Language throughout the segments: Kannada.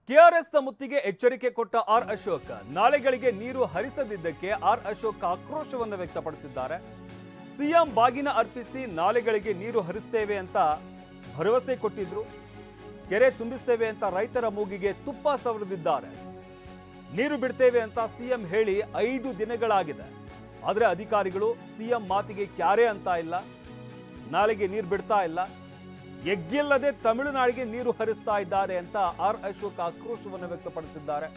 ಕೆಆರ್ಎಸ್ ಮುತ್ತಿಗೆ ಎಚ್ಚರಿಕೆ ಕೊಟ್ಟ ಆರ್ ಅಶೋಕ್ ನಾಲೆಗಳಿಗೆ ನೀರು ಹರಿಸದಿದ್ದಕ್ಕೆ ಆರ್ ಅಶೋಕ್ ಆಕ್ರೋಶವನ್ನು ವ್ಯಕ್ತಪಡಿಸಿದ್ದಾರೆ. ಸಿಎಂ ಬಾಗಿನ ಅರ್ಪಿಸಿ ನಾಲೆಗಳಿಗೆ ನೀರು ಹರಿಸ್ತೇವೆ ಅಂತ ಭರವಸೆ ಕೊಟ್ಟಿದ್ರು. ಕೆರೆ ತುಂಬಿಸ್ತೇವೆ ಅಂತ ರೈತರ ಮೂಗಿಗೆ ತುಪ್ಪ ಸವರಿದಿದ್ದಾರೆ. ನೀರು ಬಿಡ್ತೇವೆ ಅಂತ ಸಿಎಂ ಹೇಳಿ 5 ದಿನಗಳಾಗಿದೆ. ಆದರೆ ಅಧಿಕಾರಿಗಳು ಸಿಎಂ ಮಾತಿಗೆ ಕ್ಯಾರೆ ಅಂತ ಇಲ್ಲ, ನಾಲೆಗೆ ನೀರು ಬಿಡ್ತಾ ಇಲ್ಲ. ಎಗ್ಗಿಲ್ಲದೆ ತಮಿಳುನಾಡಿಗೆ ನೀರು ಹರಿಸ್ತಾ ಇದ್ದಾರೆ ಅಂತ ಆರ್ ಅಶೋಕ್ ಆಕ್ರೋಶವನ್ನು ವ್ಯಕ್ತಪಡಿಸಿದ್ದಾರೆ.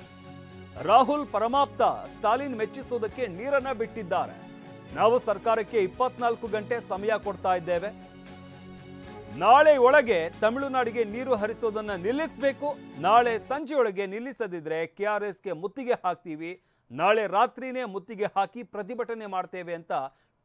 ರಾಹುಲ್ ಪರಮಾಪ್ತ ಸ್ಟಾಲಿನ್ ಮೆಚ್ಚಿಸುವುದಕ್ಕೆ ನೀರನ್ನ ಬಿಟ್ಟಿದ್ದಾರೆ. ನಾವು ಸರ್ಕಾರಕ್ಕೆ 24 ಗಂಟೆ ಸಮಯ ಕೊಡ್ತಾ ಇದ್ದೇವೆ. ನಾಳೆ ಒಳಗೆ ತಮಿಳುನಾಡಿಗೆ ನೀರು ಹರಿಸೋದನ್ನ ನಿಲ್ಲಿಸಬೇಕು. ನಾಳೆ ಸಂಜೆಯೊಳಗೆ ನಿಲ್ಲಿಸದಿದ್ರೆ ಕೆಆರ್ಎಸ್ಗೆ ಮುತ್ತಿಗೆ ಹಾಕ್ತೀವಿ. ನಾಳೆ ರಾತ್ರಿನೇ ಮುತ್ತಿಗೆ ಹಾಕಿ ಪ್ರತಿಭಟನೆ ಮಾಡ್ತೇವೆ ಅಂತ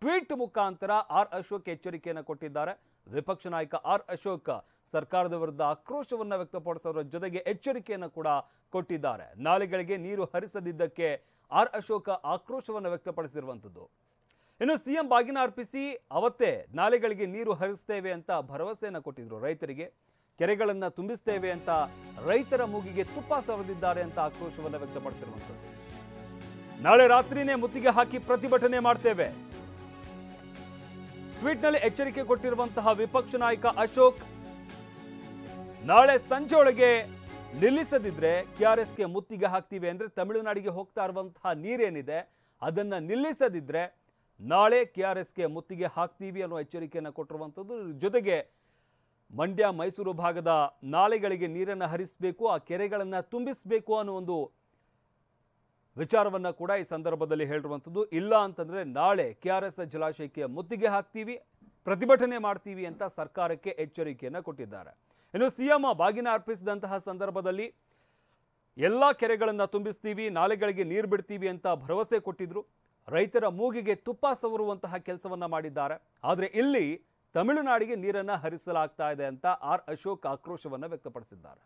ಟ್ವೀಟ್ ಮುಖಾಂತರ ಆರ್ ಅಶೋಕ್ ಎಚ್ಚರಿಕೆಯನ್ನು ಕೊಟ್ಟಿದ್ದಾರೆ. ವಿಪಕ್ಷ ನಾಯಕ ಆರ್ ಅಶೋಕ್ ಸರ್ಕಾರದ ವಿರುದ್ಧ ಆಕ್ರೋಶವನ್ನು ವ್ಯಕ್ತಪಡಿಸೋದ್ರ ಜೊತೆಗೆ ಎಚ್ಚರಿಕೆಯನ್ನು ಕೂಡ ಕೊಟ್ಟಿದ್ದಾರೆ. ನಾಲೆಗಳಿಗೆ ನೀರು ಹರಿಸದಿದ್ದಕ್ಕೆ ಆರ್ ಅಶೋಕ್ ಆಕ್ರೋಶವನ್ನು ವ್ಯಕ್ತಪಡಿಸಿರುವಂಥದ್ದು. ಇನ್ನು ಸಿಎಂ ಬಾಗಿನ ಅರ್ಪಿಸಿ ಅವತ್ತೇ ನಾಲೆಗಳಿಗೆ ನೀರು ಹರಿಸ್ತೇವೆ ಅಂತ ಭರವಸೆಯನ್ನು ಕೊಟ್ಟಿದ್ರು ರೈತರಿಗೆ. ಕೆರೆಗಳನ್ನು ತುಂಬಿಸ್ತೇವೆ ಅಂತ ರೈತರ ಮೂಗಿಗೆ ತುಪ್ಪ ಸವರಿದಿದ್ದಾರೆ ಅಂತ ಆಕ್ರೋಶವನ್ನು ವ್ಯಕ್ತಪಡಿಸಿರುವಂಥದ್ದು. ನಾಳೆ ರಾತ್ರಿನೇ ಮುತ್ತಿಗೆ ಹಾಕಿ ಪ್ರತಿಭಟನೆ ಮಾಡ್ತೇವೆ. ಟ್ವೀಟ್ನಲ್ಲಿ ಎಚ್ಚರಿಕೆ ಕೊಟ್ಟಿರುವಂತಹ ವಿಪಕ್ಷ ನಾಯಕ ಅಶೋಕ್, ನಾಳೆ ಸಂಜೆಯೊಳಗೆ ನಿಲ್ಲಿಸದಿದ್ರೆ ಕೆಆರ್ಎಸ್ಗೆ ಮುತ್ತಿಗೆ ಹಾಕ್ತೀವಿ. ಅಂದ್ರೆ ತಮಿಳುನಾಡಿಗೆ ಹೋಗ್ತಾ ಇರುವಂತಹ ನೀರೇನಿದೆ ಅದನ್ನ ನಿಲ್ಲಿಸದಿದ್ರೆ ನಾಳೆ ಕೆಆರ್ಎಸ್ಗೆ ಮುತ್ತಿಗೆ ಹಾಕ್ತೀವಿ ಅನ್ನೋ ಎಚ್ಚರಿಕೆಯನ್ನು ಕೊಟ್ಟಿರುವಂಥದ್ದು. ಜೊತೆಗೆ ಮಂಡ್ಯ ಮೈಸೂರು ಭಾಗದ ನಾಲೆಗಳಿಗೆ ನೀರನ್ನು ಹರಿಸಬೇಕು, ಆ ಕೆರೆಗಳನ್ನು ತುಂಬಿಸಬೇಕು ಅನ್ನೋ ಒಂದು ವಿಚಾರವನ್ನ ಕೂಡ ಈ ಸಂದರ್ಭದಲ್ಲಿ ಹೇಳಿರುವಂಥದ್ದು. ಇಲ್ಲ ಅಂತಂದ್ರೆ ನಾಳೆ ಕೆಆರ್ಎಸ್ ಜಲಾಶಯಕ್ಕೆ ಮುತ್ತಿಗೆ ಹಾಕ್ತೀವಿ, ಪ್ರತಿಭಟನೆ ಮಾಡ್ತೀವಿ ಅಂತ ಸರ್ಕಾರಕ್ಕೆ ಎಚ್ಚರಿಕೆಯನ್ನು ಕೊಟ್ಟಿದ್ದಾರೆ. ಇನ್ನು ಸಿಎಂ ಬಾಗಿನ ಅರ್ಪಿಸಿದಂತಹ ಸಂದರ್ಭದಲ್ಲಿ ಎಲ್ಲ ಕೆರೆಗಳನ್ನು ತುಂಬಿಸ್ತೀವಿ, ನಾಲೆಗಳಿಗೆ ನೀರು ಬಿಡ್ತೀವಿ ಅಂತ ಭರವಸೆ ಕೊಟ್ಟಿದ್ರು. ರೈತರ ಮೂಗಿಗೆ ತುಪ್ಪ ಸವರುವಂತಹ ಕೆಲಸವನ್ನ ಮಾಡಿದ್ದಾರೆ. ಆದರೆ ಇಲ್ಲಿ ತಮಿಳುನಾಡಿಗೆ ನೀರನ್ನು ಹರಿಸಲಾಗ್ತಾ ಇದೆ ಅಂತ ಆರ್ ಅಶೋಕ್ ಆಕ್ರೋಶವನ್ನು ವ್ಯಕ್ತಪಡಿಸಿದ್ದಾರೆ.